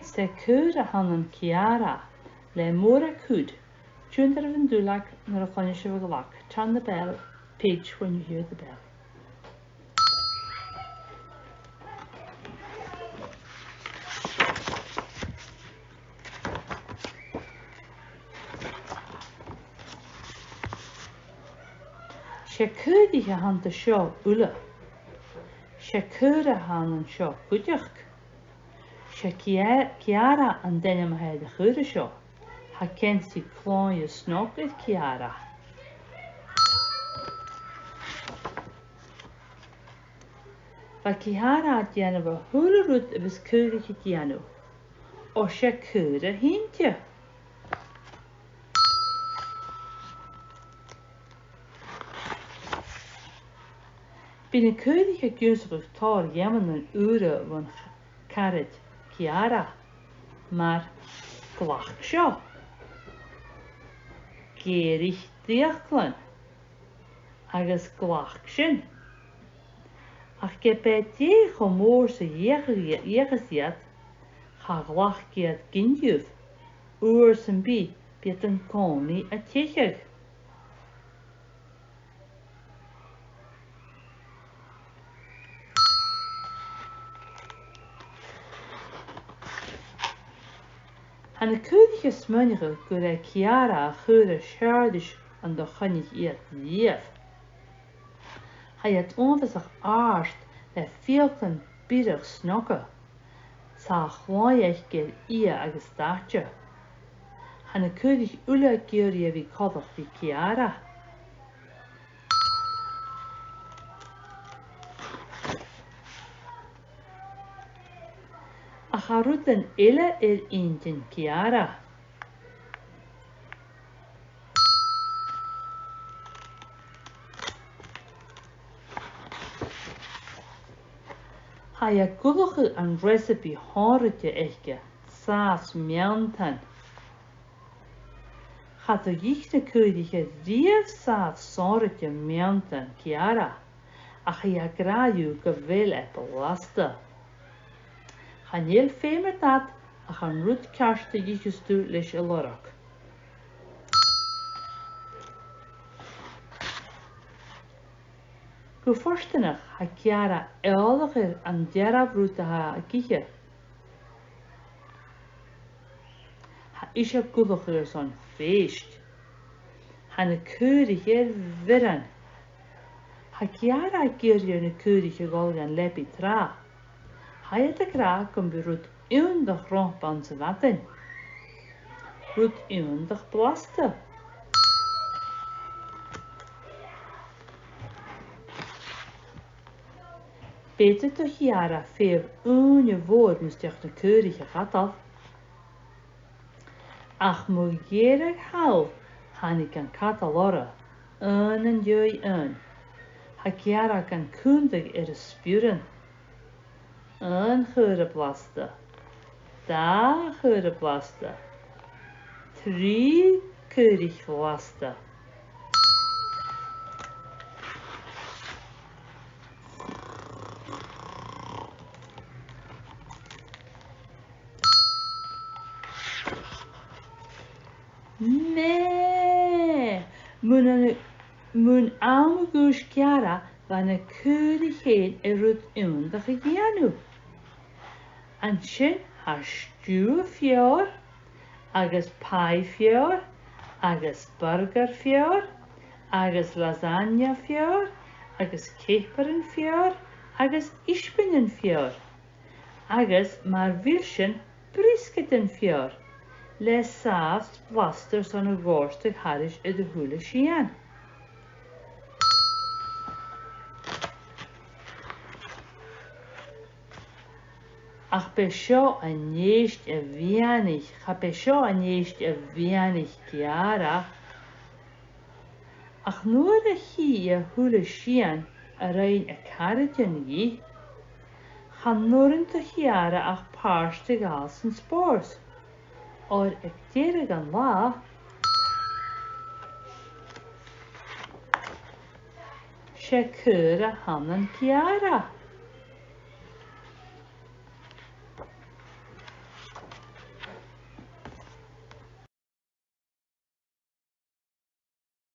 Se cúr a hanan Ciara le mór a cúd. Tune that of Ndulak nor a Cornish of a lock. Turn the bell page when you hear the bell. Se cúdi a han the show ula. Se cúr a hanan show cúdiach. Se Ciara an denim head a chúr a show. Ha ken si clón you snog with Ciara. Va Ciara diana va hula rud of his cúri dianu. O se cúra hintje. Bine cúri ha gynsig tar jemen an ure van carid Ciara. Maar glach seo. Geirich diachlan. Agus glach sin. Ach ge beti chomór sa jechasiad cha glach giad gindiúf. Oer san bi biet an cóni a tiechig. Han y cwydych ysmynigol gyda Ciara a chwyd a siardish an do chynnig iad lief. Hij het onvesig aarst le fielken bidach snogge. Sa chwaaiech ger ia agus dachtje. Han y cwydych ula gyria vi kodach vi Ciara. A charwyd yn ille Indien Ciara. Hij a gulach an recipe horretje echte, saas miantan. Gaat er jichte kudige rief saas sorretje miantan Ciara. Ach hij a graju gewil et laste. Gaan heel veel met dat, a gaan roet karste jiches toe leis a lorak. Go forstenach ha Ciara eoliger an deraf roet ha a kiche. Ha is a gulliger son feest. Han a keurige virran. Ha Ciara geirje na keurige golgan lepi tra. Ha het a gra kom be roet uindig rompban se watten. Roet uindig blaste. Beter toch Ciara veel je woord moest je de keurige gat af. Ach mogerig hou, han ik een katalore, en jui een. Ha Ciara kan kundig spuren. Een geurenplaste, daar geurenplaste, 3 keurig glaste. Nee, mun arme goes Ciara van een keurigheid roet undig gianu. En sin ha stew fjord, agus pie fjord, agus burger fjord, agus lasagne fjord, agus keperen fjord, agus ispinnen fjord, agus maar wilschen brisketen fjord. Les saast blasters aan een worstig harish de hule shian. Ach besho a neist a vianig, ha besho a neist a vianig Ciara. Ach nur a hi a hule shian a rein a carrigan yi. Ha nurin to Ciara ach parstig als een sport. Or ik tere gan la. Se cura hanan Ciara.